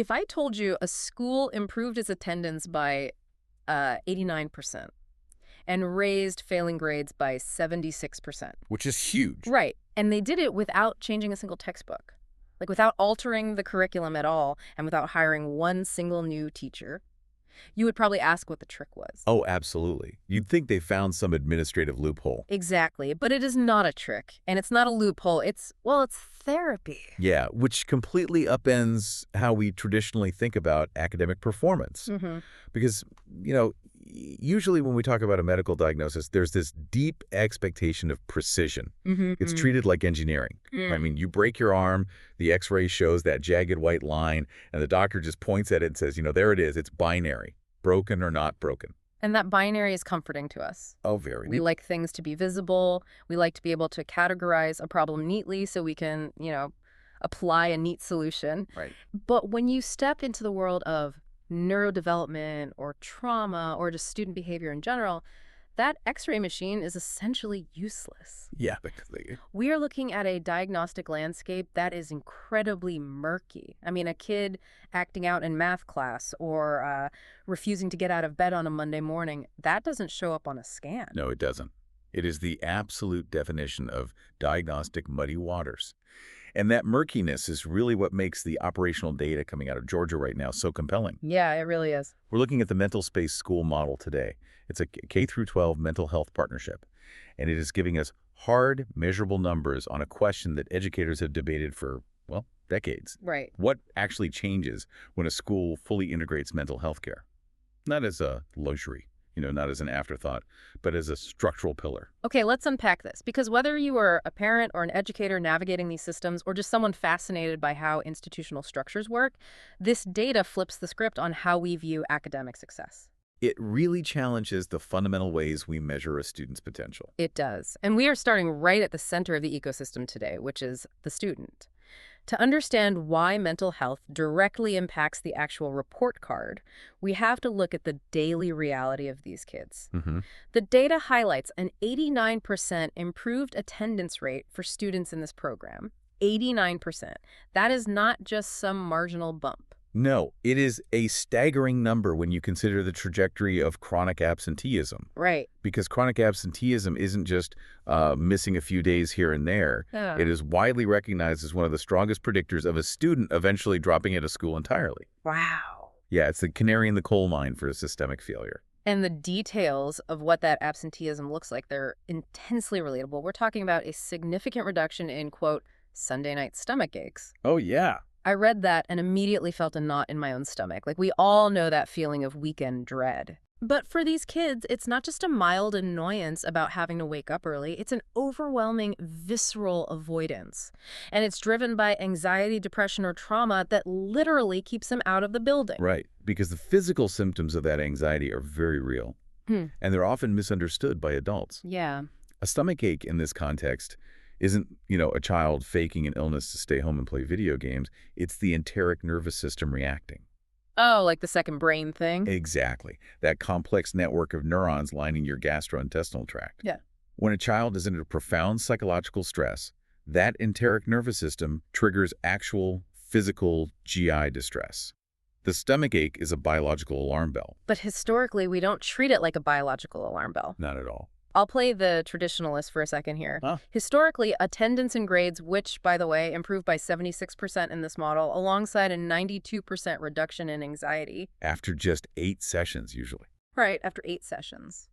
If I told you a school improved its attendance by 89% and raised failing grades by 76%. Which is huge. Right. And they did it without changing a single textbook, like without altering the curriculum at all and without hiring one single new teacher, you would probably ask what the trick was. Oh, absolutely. You'd think they found some administrative loophole. Exactly. But it is not a trick. And it's not a loophole. Well, it's therapy. Yeah, which completely upends how we traditionally think about academic performance. Because, usually when we talk about a medical diagnosis, there's this deep expectation of precision. It's treated like engineering. I mean, you break your arm, the x-ray shows that jagged white line, and the doctor just points at it and says, there it is, it's binary, broken or not broken. And that binary is comforting to us. Oh, very. We like things to be visible. We like to be able to categorize a problem neatly so we can, apply a neat solution. Right. But when you step into the world of neurodevelopment or trauma or just student behavior in general, that x-ray machine is essentially useless. Yeah. We are looking at a diagnostic landscape that is incredibly murky. I mean, a kid acting out in math class or refusing to get out of bed on a Monday morning, that doesn't show up on a scan. No, it doesn't. It is the absolute definition of diagnostic muddy waters. And that murkiness is really what makes the operational data coming out of Georgia right now so compelling. Yeah, it really is. We're looking at the MentalSpace School model today. It's a K-12 mental health partnership, and it is giving us hard, measurable numbers on a question that educators have debated for, decades. Right. What actually changes when a school fully integrates mental health care? Not as a luxury, not as an afterthought, but as a structural pillar. Okay, let's unpack this, because whether you are a parent or an educator navigating these systems or just someone fascinated by how institutional structures work, this data flips the script on how we view academic success. It really challenges the fundamental ways we measure a student's potential. It does. And we are starting right at the center of the ecosystem today, which is the student. To understand why mental health directly impacts the actual report card, we have to look at the daily reality of these kids. The data highlights an 89% improved attendance rate for students in this program. 89%. That is not just some marginal bump. No, it is a staggering number when you consider the trajectory of chronic absenteeism. Right. Because chronic absenteeism isn't just missing a few days here and there. Yeah. It is widely recognized as one of the strongest predictors of a student eventually dropping out of school entirely. Wow. Yeah, it's the canary in the coal mine for a systemic failure. And the details of what that absenteeism looks like, they're intensely relatable. We're talking about a significant reduction in, quote, Sunday night stomach aches. Oh, yeah. I read that and immediately felt a knot in my own stomach. Like, we all know that feeling of weekend dread. But for these kids, it's not just a mild annoyance about having to wake up early. It's an overwhelming, visceral avoidance. And it's driven by anxiety, depression, or trauma that literally keeps them out of the building. Right, because the physical symptoms of that anxiety are very real. And they're often misunderstood by adults. Yeah. A stomach ache in this context isn't, a child faking an illness to stay home and play video games. It's the enteric nervous system reacting. Oh, like the second brain thing? Exactly. That complex network of neurons lining your gastrointestinal tract. Yeah. When a child is under profound psychological stress, that enteric nervous system triggers actual physical GI distress. The stomach ache is a biological alarm bell. But historically, we don't treat it like a biological alarm bell. Not at all. I'll play the traditionalist for a second here. Huh? Historically, attendance and grades, which, by the way, improved by 76% in this model, alongside a 92% reduction in anxiety. After just 8 sessions, usually. Right, after 8 sessions.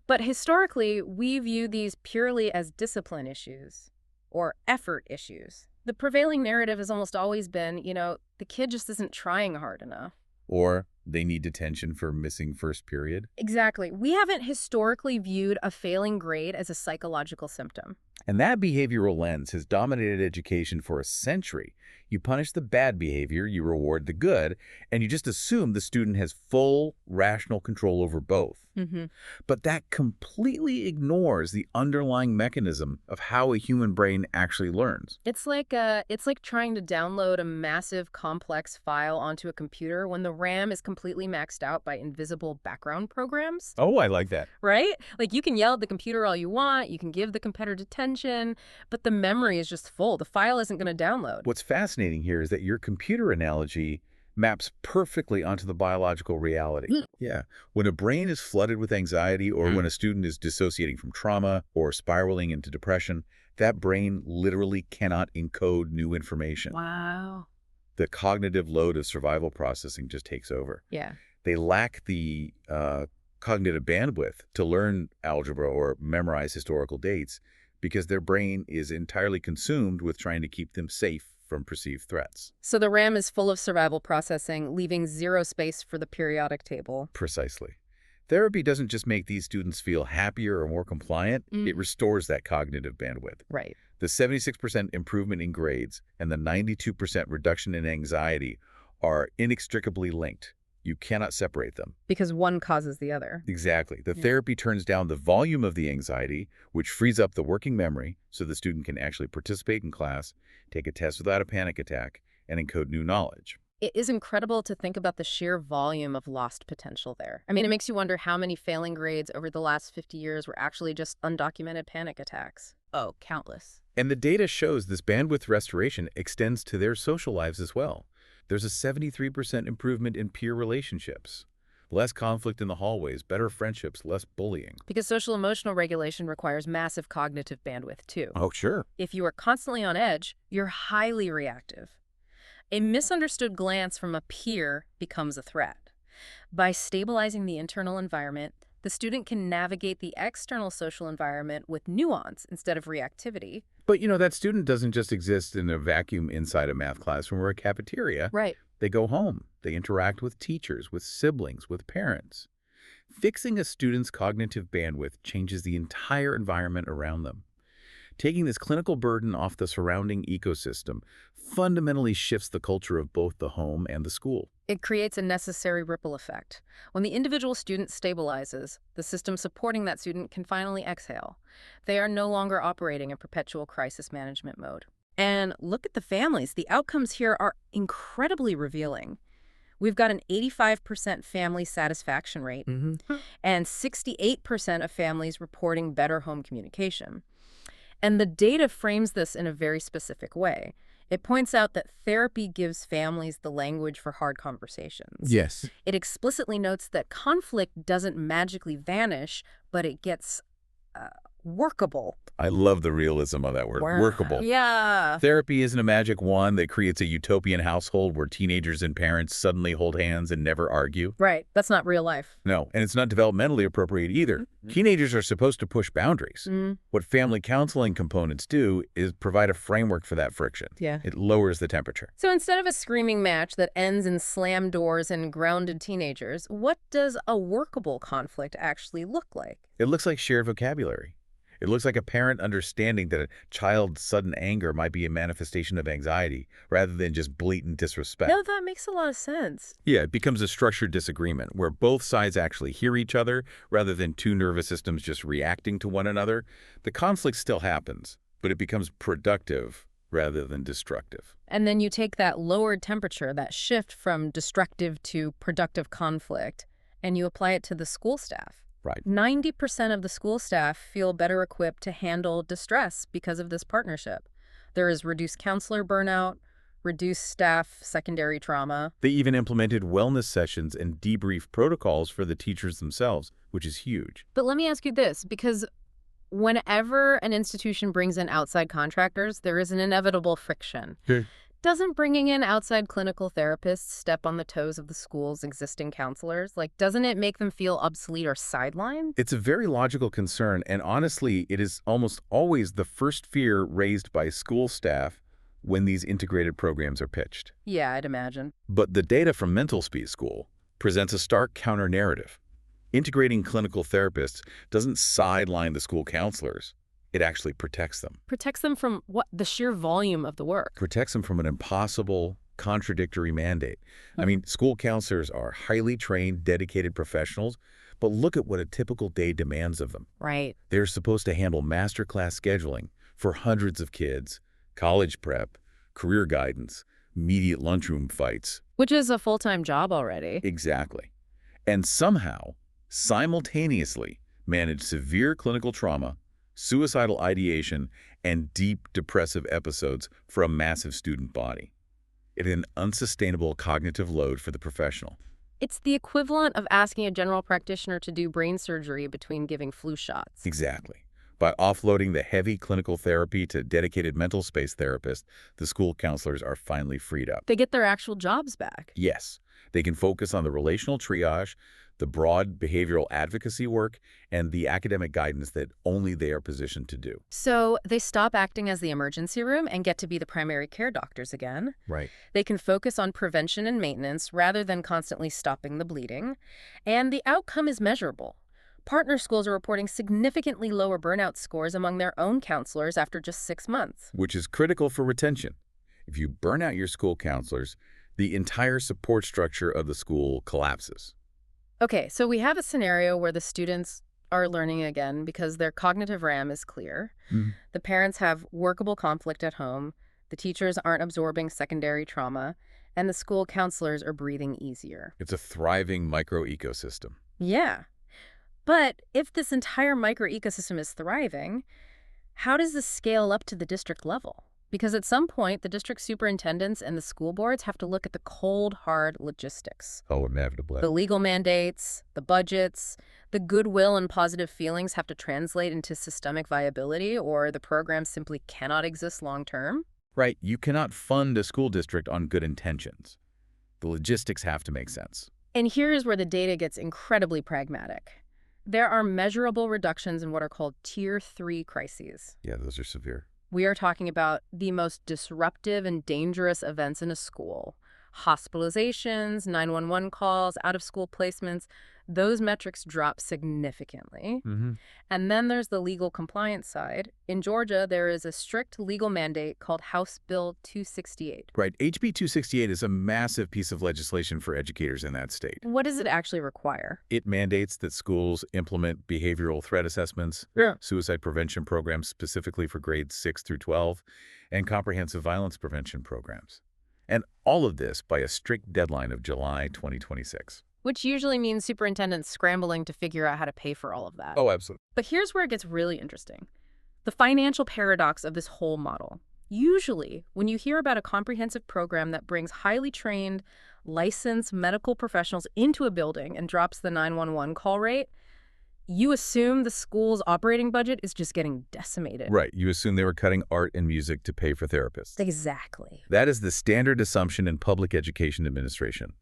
But historically, we view these purely as discipline issues or effort issues. The prevailing narrative has almost always been, the kid just isn't trying hard enough. Or they need detention for missing first period. Exactly. We haven't historically viewed a failing grade as a psychological symptom. And that behavioral lens has dominated education for a century. You punish the bad behavior, you reward the good, and you just assume the student has full rational control over both. But that completely ignores the underlying mechanism of how a human brain actually learns. It's like trying to download a massive, complex file onto a computer when the RAM is completely maxed out by invisible background programs. Oh, I like that. Right? Like, you can yell at the computer all you want, you can give the competitor detention, but the memory is just full. The file isn't going to download. What's fascinating here is that your computer analogy maps perfectly onto the biological reality. Mm. Yeah. When a brain is flooded with anxiety or when a student is dissociating from trauma or spiraling into depression, that brain literally cannot encode new information. Wow. The cognitive load of survival processing just takes over. Yeah. They lack the cognitive bandwidth to learn algebra or memorize historical dates because their brain is entirely consumed with trying to keep them safe from perceived threats. So the RAM is full of survival processing, leaving zero space for the periodic table. Precisely. Therapy doesn't just make these students feel happier or more compliant, it restores that cognitive bandwidth. Right. The 76% improvement in grades and the 92% reduction in anxiety are inextricably linked. You cannot separate them. Because one causes the other. Exactly. The therapy turns down the volume of the anxiety, which frees up the working memory so the student can actually participate in class, take a test without a panic attack, and encode new knowledge. It is incredible to think about the sheer volume of lost potential there. I mean, it makes you wonder how many failing grades over the last 50 years were actually just undocumented panic attacks. Oh, countless. And the data shows this bandwidth restoration extends to their social lives as well. There's a 73% improvement in peer relationships. Less conflict in the hallways, better friendships, less bullying. Because social emotional regulation requires massive cognitive bandwidth, too. Oh, sure. If you are constantly on edge, you're highly reactive. A misunderstood glance from a peer becomes a threat. By stabilizing the internal environment, the student can navigate the external social environment with nuance instead of reactivity. But, that student doesn't just exist in a vacuum inside a math classroom or a cafeteria. Right. They go home. They interact with teachers, with siblings, with parents. Fixing a student's cognitive bandwidth changes the entire environment around them. Taking this clinical burden off the surrounding ecosystem fundamentally shifts the culture of both the home and the school. It creates a necessary ripple effect. When the individual student stabilizes, the system supporting that student can finally exhale. They are no longer operating in perpetual crisis management mode. And look at the families. The outcomes here are incredibly revealing. We've got an 85% family satisfaction rate and 68% of families reporting better home communication. And the data frames this in a very specific way. It points out that therapy gives families the language for hard conversations. Yes. It explicitly notes that conflict doesn't magically vanish, but it gets workable. I love the realism of that word, workable. Yeah. Therapy isn't a magic wand that creates a utopian household where teenagers and parents suddenly hold hands and never argue. Right. That's not real life. No, and it's not developmentally appropriate either. Teenagers are supposed to push boundaries. What family counseling components do is provide a framework for that friction. Yeah. It lowers the temperature. So instead of a screaming match that ends in slam doors and grounded teenagers, what does a workable conflict actually look like? It looks like shared vocabulary. It looks like a parent understanding that a child's sudden anger might be a manifestation of anxiety rather than just blatant disrespect. No, that makes a lot of sense. Yeah, it becomes a structured disagreement where both sides actually hear each other rather than two nervous systems just reacting to one another. The conflict still happens, but it becomes productive rather than destructive. And then you take that lowered temperature, that shift from destructive to productive conflict, and you apply it to the school staff. Right. 90% of the school staff feel better equipped to handle distress because of this partnership. There is reduced counselor burnout, reduced staff secondary trauma. They even implemented wellness sessions and debrief protocols for the teachers themselves, which is huge. But let me ask you this, because whenever an institution brings in outside contractors, there is an inevitable friction. Doesn't bringing in outside clinical therapists step on the toes of the school's existing counselors? Like, doesn't it make them feel obsolete or sidelined? It's a very logical concern, and honestly, it is almost always the first fear raised by school staff when these integrated programs are pitched. Yeah, I'd imagine. But the data from MentalSpace School presents a stark counter-narrative. Integrating clinical therapists doesn't sideline the school counselors. It actually protects them. Protects them from what? The sheer volume of the work. Protects them from an impossible, contradictory mandate. I mean, school counselors are highly trained, dedicated professionals, but look at what a typical day demands of them. Right. They're supposed to handle masterclass scheduling for hundreds of kids, college prep, career guidance, immediate lunchroom fights. Which is a full-time job already. Exactly. And somehow, simultaneously, manage severe clinical trauma, suicidal ideation, and deep depressive episodes for a massive student body. It is an unsustainable cognitive load for the professional. It's the equivalent of asking a general practitioner to do brain surgery between giving flu shots. Exactly. By offloading the heavy clinical therapy to dedicated mental space therapists, the school counselors are finally freed up. They get their actual jobs back. Yes, they can focus on the relational triage, the broad behavioral advocacy work, and the academic guidance that only they are positioned to do. So they stop acting as the emergency room and get to be the primary care doctors again. Right. They can focus on prevention and maintenance rather than constantly stopping the bleeding. And the outcome is measurable. Partner schools are reporting significantly lower burnout scores among their own counselors after just 6 months. Which is critical for retention. If you burn out your school counselors, the entire support structure of the school collapses. Okay, so we have a scenario where the students are learning again because their cognitive RAM is clear. Mhm. The parents have workable conflict at home. The teachers aren't absorbing secondary trauma. And the school counselors are breathing easier. It's a thriving micro-ecosystem. Yeah. But if this entire micro-ecosystem is thriving, how does this scale up to the district level? Because at some point, the district superintendents and the school boards have to look at the cold, hard logistics. Oh, inevitably. The legal mandates, the budgets, the goodwill and positive feelings have to translate into systemic viability, or the program simply cannot exist long-term. Right, you cannot fund a school district on good intentions. The logistics have to make sense. And here is where the data gets incredibly pragmatic. There are measurable reductions in what are called Tier 3 crises. Yeah, those are severe. We are talking about the most disruptive and dangerous events in a school. Hospitalizations, 911 calls, out-of-school placements. Those metrics drop significantly. Mm-hmm. And then there's the legal compliance side. In Georgia, there is a strict legal mandate called House Bill 268. Right, HB 268 is a massive piece of legislation for educators in that state. What does it actually require? It mandates that schools implement behavioral threat assessments, suicide prevention programs specifically for grades 6 through 12, and comprehensive violence prevention programs. And all of this by a strict deadline of July 2026. Which usually means superintendents scrambling to figure out how to pay for all of that. Oh, absolutely. But here's where it gets really interesting. The financial paradox of this whole model. Usually, when you hear about a comprehensive program that brings highly trained, licensed medical professionals into a building and drops the 911 call rate, you assume the school's operating budget is just getting decimated. Right, you assume they were cutting art and music to pay for therapists. Exactly. That is the standard assumption in public education administration.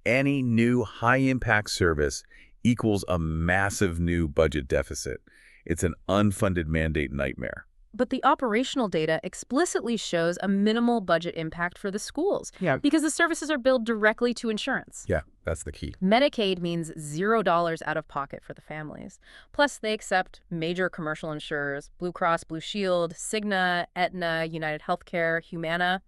Any new high-impact service equals a massive new budget deficit. It's an unfunded mandate nightmare. But the operational data explicitly shows a minimal budget impact for the schools. Yeah. Because the services are billed directly to insurance. Yeah, that's the key. Medicaid means $0 out of pocket for the families. Plus, they accept major commercial insurers, Blue Cross Blue Shield, Cigna, Aetna, United Healthcare, Humana.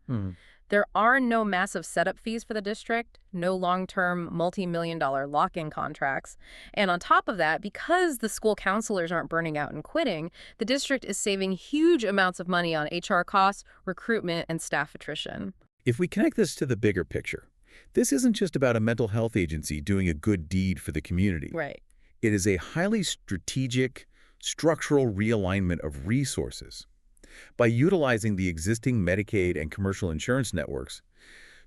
There are no massive setup fees for the district, no long-term multi-million-dollar lock-in contracts. And on top of that, because the school counselors aren't burning out and quitting, the district is saving huge amounts of money on HR costs, recruitment, and staff attrition. If we connect this to the bigger picture, this isn't just about a mental health agency doing a good deed for the community. Right. It is a highly strategic, structural realignment of resources. By utilizing the existing Medicaid and commercial insurance networks,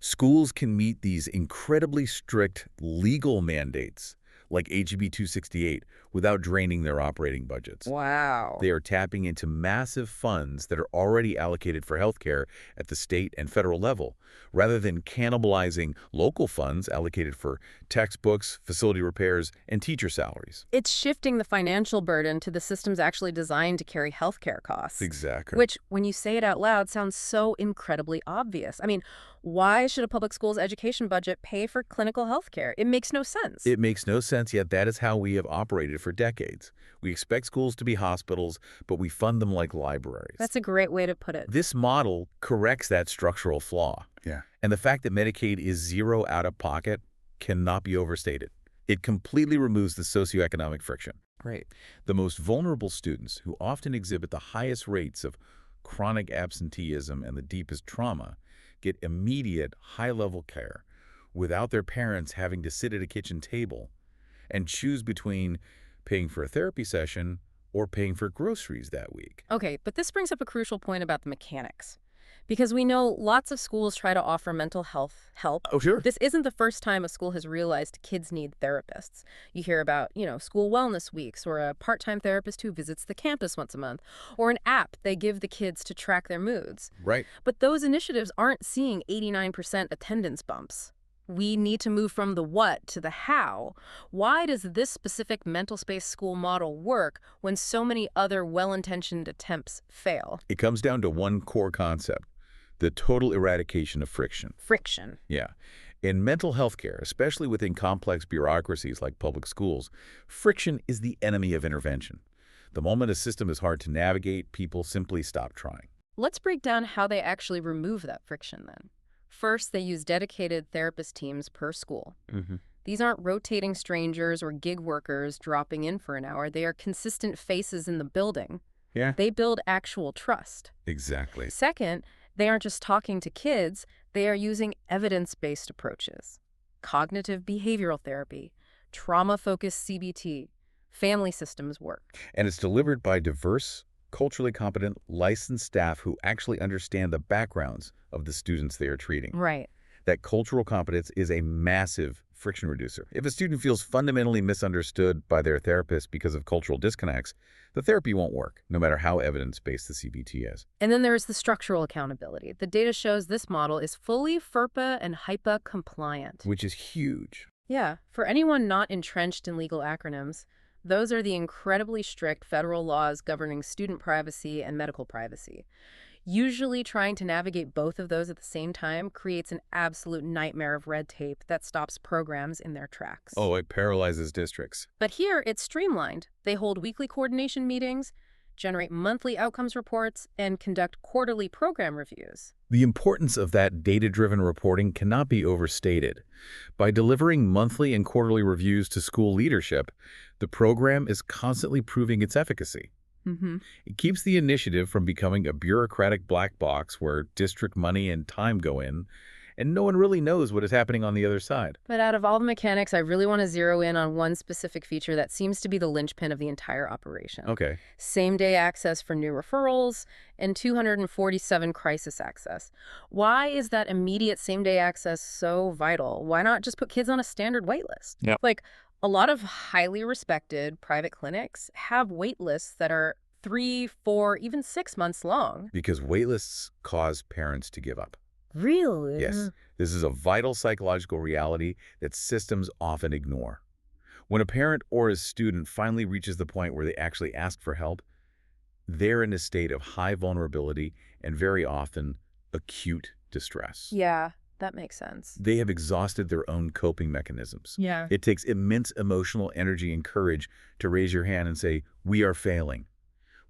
schools can meet these incredibly strict legal mandates like HB 268 without draining their operating budgets. Wow. They are tapping into massive funds that are already allocated for healthcare at the state and federal level, rather than cannibalizing local funds allocated for textbooks, facility repairs, and teacher salaries. It's shifting the financial burden to the systems actually designed to carry healthcare costs. Exactly. Which, when you say it out loud, sounds so incredibly obvious. I mean, why should a public school's education budget pay for clinical healthcare? It makes no sense. It makes no sense, yet that is how we have operated for decades. We expect schools to be hospitals, but we fund them like libraries. That's a great way to put it. This model corrects that structural flaw. Yeah. And the fact that Medicaid is zero out of pocket cannot be overstated. It completely removes the socioeconomic friction. Right. The most vulnerable students, who often exhibit the highest rates of chronic absenteeism and the deepest trauma, get immediate, high-level care without their parents having to sit at a kitchen table and choose between paying for a therapy session or paying for groceries that week. Okay, but this brings up a crucial point about the mechanics. Because we know lots of schools try to offer mental health help. Oh, sure. This isn't the first time a school has realized kids need therapists. You hear about, school wellness weeks, or a part-time therapist who visits the campus once a month, or an app they give the kids to track their moods. Right. But those initiatives aren't seeing 89% attendance bumps. We need to move from the what to the how. Why does this specific MentalSpace School model work when so many other well-intentioned attempts fail? It comes down to one core concept: the total eradication of friction. Friction. Yeah. In mental health care, especially within complex bureaucracies like public schools, friction is the enemy of intervention. The moment a system is hard to navigate, people simply stop trying. Let's break down how they actually remove that friction then. First, they use dedicated therapist teams per school. These aren't rotating strangers or gig workers dropping in for an hour. They are consistent faces in the building. Yeah. They build actual trust. Exactly. Second, they aren't just talking to kids. They are using evidence-based approaches: cognitive behavioral therapy, trauma-focused CBT, family systems work. And it's delivered by diverse, culturally competent, licensed staff who actually understand the backgrounds of the students they are treating. Right. That cultural competence is a massive friction reducer. If a student feels fundamentally misunderstood by their therapist because of cultural disconnects, the therapy won't work, no matter how evidence-based the CBT is. And then there's the structural accountability. The data shows this model is fully FERPA and HIPAA compliant. Which is huge. Yeah, for anyone not entrenched in legal acronyms, those are the incredibly strict federal laws governing student privacy and medical privacy. Usually trying to navigate both of those at the same time creates an absolute nightmare of red tape that stops programs in their tracks. Oh, it paralyzes districts. But here, it's streamlined. They hold weekly coordination meetings, generate monthly outcomes reports, and conduct quarterly program reviews. The importance of that data-driven reporting cannot be overstated. By delivering monthly and quarterly reviews to school leadership, the program is constantly proving its efficacy. It keeps the initiative from becoming a bureaucratic black box where district money and time go in, and no one really knows what is happening on the other side. But out of all the mechanics, I really want to zero in on one specific feature that seems to be the linchpin of the entire operation. Okay. Same-day access for new referrals and 247 crisis access. Why is that immediate same-day access so vital? Why not just put kids on a standard wait list? Yeah. Like, a lot of highly respected private clinics have wait lists that are 3, 4, even 6 months long. Because waitlists cause parents to give up. Really? Yes, this is a vital psychological reality that systems often ignore. When a parent or a student finally reaches the point where they actually ask for help, they're in a state of high vulnerability and very often acute distress. Yeah, that makes sense. They have exhausted their own coping mechanisms. Yeah. It takes immense emotional energy and courage to raise your hand and say, "We are failing.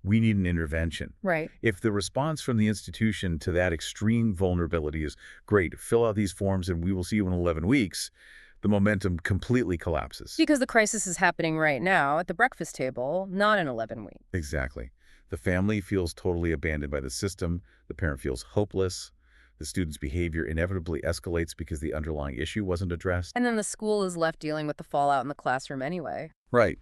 We need an intervention." Right. If the response from the institution to that extreme vulnerability is, "Great, fill out these forms and we will see you in 11 weeks, the momentum completely collapses. Because the crisis is happening right now at the breakfast table, not in 11 weeks. Exactly. The family feels totally abandoned by the system. The parent feels hopeless. The student's behavior inevitably escalates because the underlying issue wasn't addressed. And then the school is left dealing with the fallout in the classroom anyway. Right.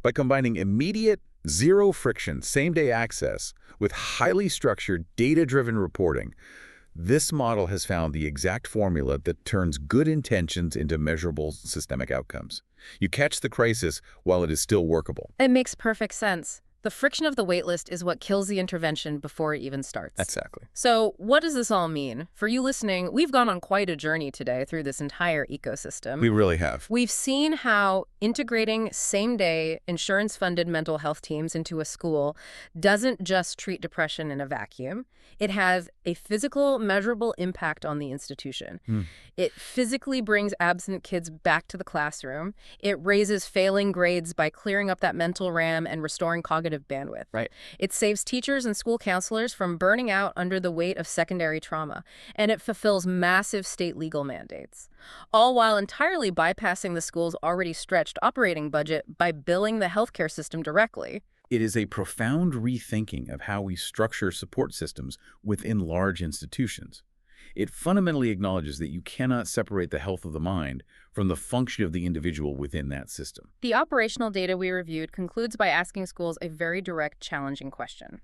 By combining immediate, zero-friction, same-day access with highly structured, data-driven reporting, this model has found the exact formula that turns good intentions into measurable systemic outcomes. You catch the crisis while it is still workable. It makes perfect sense. The friction of the waitlist is what kills the intervention before it even starts. Exactly. So what does this all mean? For you listening, we've gone on quite a journey today through this entire ecosystem. We really have. We've seen how integrating same-day, insurance-funded mental health teams into a school doesn't just treat depression in a vacuum. It has a physical, measurable impact on the institution. It physically brings absent kids back to the classroom. It raises failing grades by clearing up that mental RAM and restoring cognitive bandwidth. Right. It saves teachers and school counselors from burning out under the weight of secondary trauma. And it fulfills massive state legal mandates, all while entirely bypassing the school's already stretched operating budget by billing the healthcare system directly. It is a profound rethinking of how we structure support systems within large institutions. It fundamentally acknowledges that you cannot separate the health of the mind from the function of the individual within that system. The operational data we reviewed concludes by asking schools a very direct, challenging question.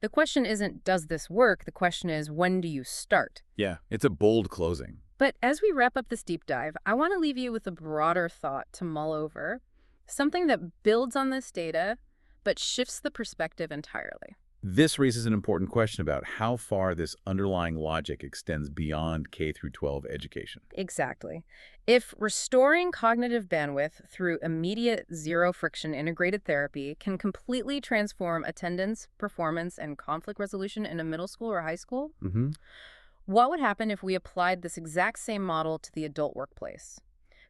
The question isn't, does this work? The question is, when do you start? Yeah, it's a bold closing. But as we wrap up this deep dive, I want to leave you with a broader thought to mull over, something that builds on this data, but shifts the perspective entirely. This raises an important question about how far this underlying logic extends beyond K through 12 education. Exactly. If restoring cognitive bandwidth through immediate zero-friction integrated therapy can completely transform attendance, performance, and conflict resolution in a middle school or high school, Mm-hmm. what would happen if we applied this exact same model to the adult workplace?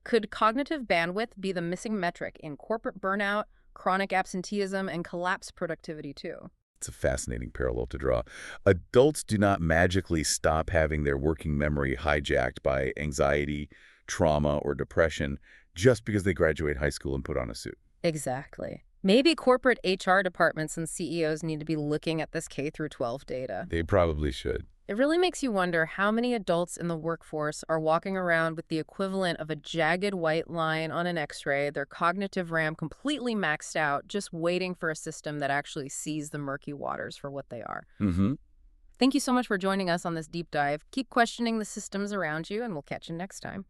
Could cognitive bandwidth be the missing metric in corporate burnout, chronic absenteeism, and collapsed productivity too? It's a fascinating parallel to draw. Adults do not magically stop having their working memory hijacked by anxiety, trauma, or depression just because they graduate high school and put on a suit. Exactly. Maybe corporate HR departments and CEOs need to be looking at this K through 12 data. They probably should. It really makes you wonder how many adults in the workforce are walking around with the equivalent of a jagged white line on an X-ray, their cognitive RAM completely maxed out, just waiting for a system that actually sees the murky waters for what they are. Mm-hmm. Thank you so much for joining us on this deep dive. Keep questioning the systems around you, and we'll catch you next time.